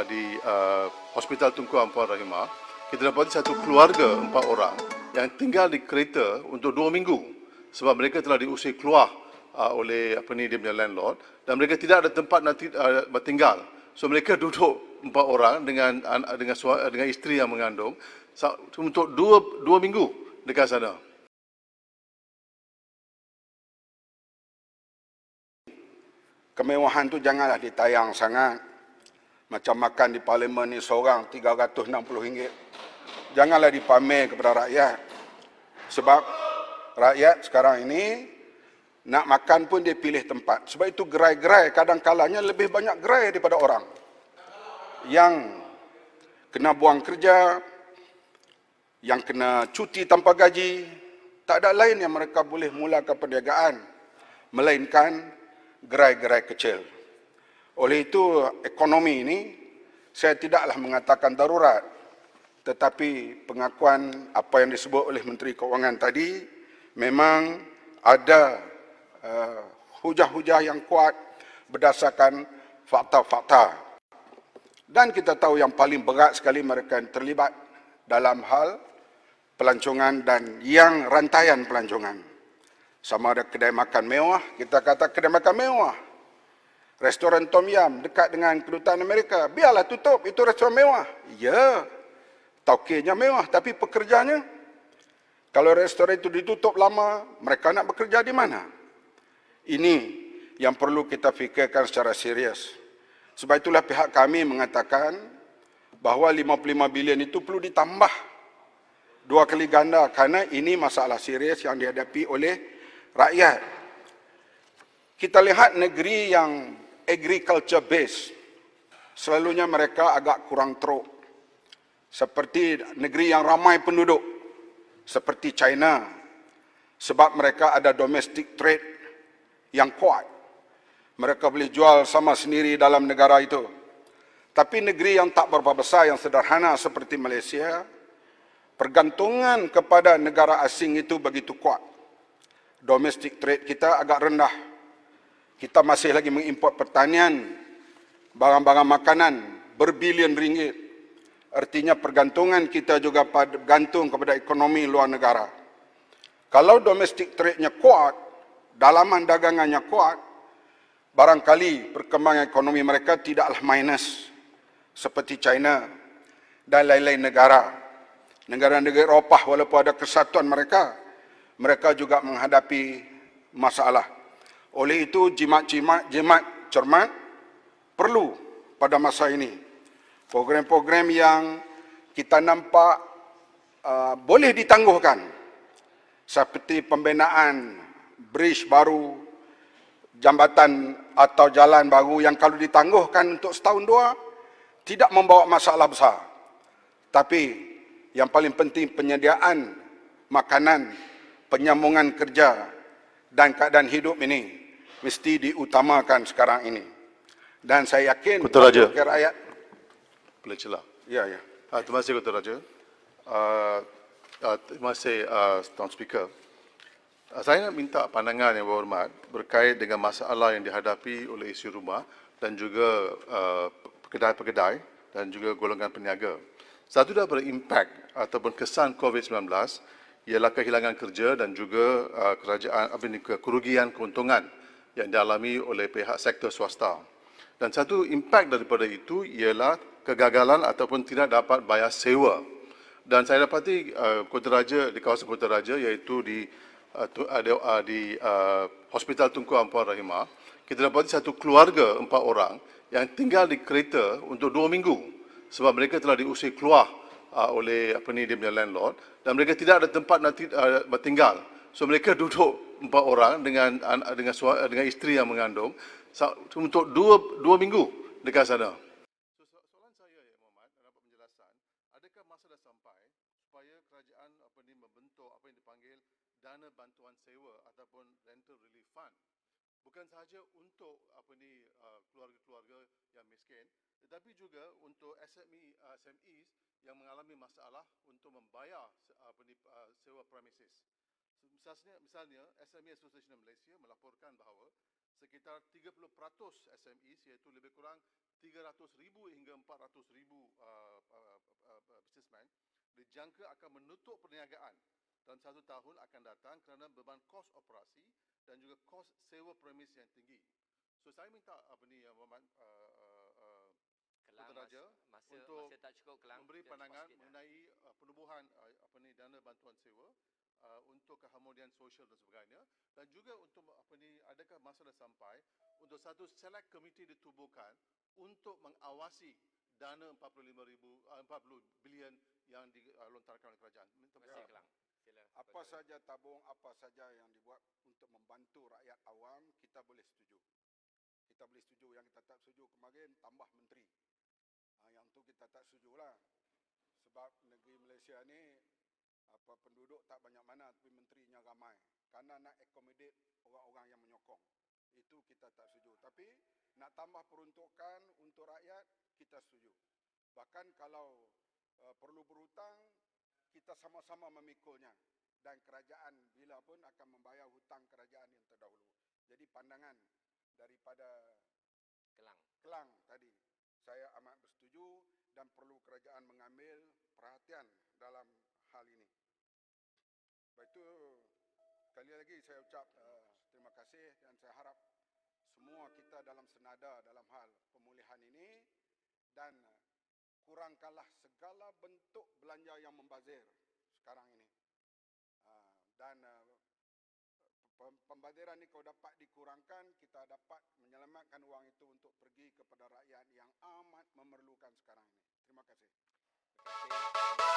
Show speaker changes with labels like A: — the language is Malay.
A: di Hospital Tunku Ampuan Rahimah, kita dapati satu keluarga 4 orang yang tinggal di kereta untuk 2 minggu sebab mereka telah diusir keluar oleh dia punya landlord dan mereka tidak ada tempat nanti bertinggal. So mereka duduk 4 orang dengan isteri yang mengandung untuk 2 minggu dekat sana.
B: Kemewahan tu janganlah ditayang sangat. Macam makan di parlimen ni seorang RM360. Janganlah dipamer kepada rakyat. Sebab rakyat sekarang ini nak makan pun dia pilih tempat. Sebab itu gerai-gerai kadang-kalanya lebih banyak gerai daripada orang. Yang kena buang kerja, yang kena cuti tanpa gaji, tak ada lain yang mereka boleh mulakan perniagaan melainkan gerai-gerai kecil. Oleh itu, ekonomi ini saya tidaklah mengatakan darurat, tetapi pengakuan apa yang disebut oleh Menteri Keuangan tadi memang ada hujah-hujah yang kuat berdasarkan fakta-fakta. Dan kita tahu yang paling berat sekali mereka yang terlibat dalam hal pelancongan dan yang rantaian pelancongan. Sama ada kedai makan mewah, kita kata kedai makan mewah. Restoran Tom Yum dekat dengan kedutaan Amerika, biarlah tutup, itu restoran mewah. Ya, taukirnya mewah, tapi pekerjanya, kalau restoran itu ditutup lama, mereka nak bekerja di mana? Ini yang perlu kita fikirkan secara serius. Sebab itulah pihak kami mengatakan bahawa 55 bilion itu perlu ditambah 2 kali ganda kerana ini masalah serius yang dihadapi oleh rakyat. Kita lihat negeri yang agriculture base, selalunya mereka agak kurang teruk. Seperti negeri yang ramai penduduk, seperti China, sebab mereka ada domestic trade yang kuat. Mereka boleh jual sama sendiri dalam negara itu. Tapi negeri yang tak berapa besar, yang sederhana seperti Malaysia, pergantungan kepada negara asing itu begitu kuat. Domestic trade kita agak rendah. Kita masih lagi mengimport pertanian, barang-barang makanan berbilion ringgit. Artinya pergantungan kita juga bergantung kepada ekonomi luar negara. Kalau domestic trade-nya kuat, dalaman dagangannya kuat, barangkali perkembangan ekonomi mereka tidaklah minus seperti China dan lain-lain negara. Negara-negara Eropah walaupun ada kesatuan mereka, mereka juga menghadapi masalah. Oleh itu, jimat cermat perlu pada masa ini. Program-program yang kita nampak boleh ditangguhkan, seperti pembinaan bridge baru, jambatan atau jalan baru yang kalau ditangguhkan untuk setahun dua, tidak membawa masalah besar. Tapi yang paling penting penyediaan makanan, penyambungan kerja dan keadaan hidup ini mesti diutamakan sekarang ini. Dan saya yakin
A: Ketua Raja,
B: rakyat
A: boleh celah.
B: Ya.
A: Terima kasih Ketua Raja. Terima kasih Tuan Speaker. Saya nak minta pandangan yang berhormat berkait dengan masalah yang dihadapi oleh isi rumah dan juga pekedai-pekedai dan juga golongan peniaga. Satu daripada impak ataupun kesan COVID-19 ialah kehilangan kerja dan juga kerugian keuntungan yang dialami oleh pihak sektor swasta. Dan satu impak daripada itu ialah kegagalan ataupun tidak dapat bayar sewa. Dan saya dapati Kota Raja, di kawasan Kota Raja, iaitu di Hospital Tunku Ampuan Rahimah, kita dapati satu keluarga 4 orang yang tinggal di kereta untuk 2 minggu sebab mereka telah diusir keluar oleh dia punya landlord dan mereka tidak ada tempat nanti bertinggal. So mereka duduk 4 orang dengan isteri yang mengandung untuk 2 minggu dekat sana. Soalan saya, Yang Berhormat, dapat penjelasan, adakah masa dah sampai supaya kerajaan membentuk apa yang dipanggil dana bantuan sewa ataupun rental relief fund, bukan sahaja untuk keluarga-keluarga yang miskin, tetapi juga untuk SMEs yang mengalami masalah untuk membayar sewa premises. misalnya SME Association Malaysia melaporkan bahawa sekitar 30% SMEs iaitu lebih kurang 300,000 hingga 400,000 businessman dijangka akan menutup perniagaan dalam 1 tahun akan datang kerana beban kos operasi dan juga kos sewa premis yang tinggi. So saya minta Muhammad
C: Kelang,
A: Putraraja
C: masa
A: untuk
C: tak cukup, Kelang.
A: memberi
C: Kita cepat
A: pandangan
C: sikit,
A: mengenai penubuhan dana bantuan sewa untuk keharmonian sosial dan sebagainya, dan juga untuk adakah masa dah sampai untuk satu select committee ditubuhkan untuk mengawasi dana 40 bilion yang dilontarkan oleh kerajaan.
C: Terima kasih, Kelang. Sila.
B: Apa saja tabung, apa saja yang dibuat untuk membantu rakyat awam, kita boleh setuju. Kita boleh setuju. Yang kita tak setuju kemarin, tambah menteri. Yang tu kita tak setujulah. Sebab negeri Malaysia ni, penduduk tak banyak mana, tapi menterinya ramai. Karena nak accommodate orang-orang yang menyokong. Itu kita tak setuju. Tapi nak tambah peruntukan untuk rakyat, kita setuju. Bahkan kalau perlu berhutang, kita sama-sama memikulnya. Dan kerajaan bila pun akan membayar hutang kerajaan yang terdahulu. Jadi pandangan daripada Kelang tadi, saya amat bersetuju dan perlu kerajaan mengambil perhatian dalam hal ini. Baik itu, sekali lagi saya ucap terima kasih dan saya harap semua kita dalam senada dalam hal pemulihan ini dan kurangkanlah segala bentuk belanja yang membazir sekarang ini. Dan pembaziran ini kalau dapat dikurangkan, kita dapat menyelamatkan wang itu untuk pergi kepada rakyat yang amat memerlukan sekarang ini. Terima kasih.
C: Terima kasih.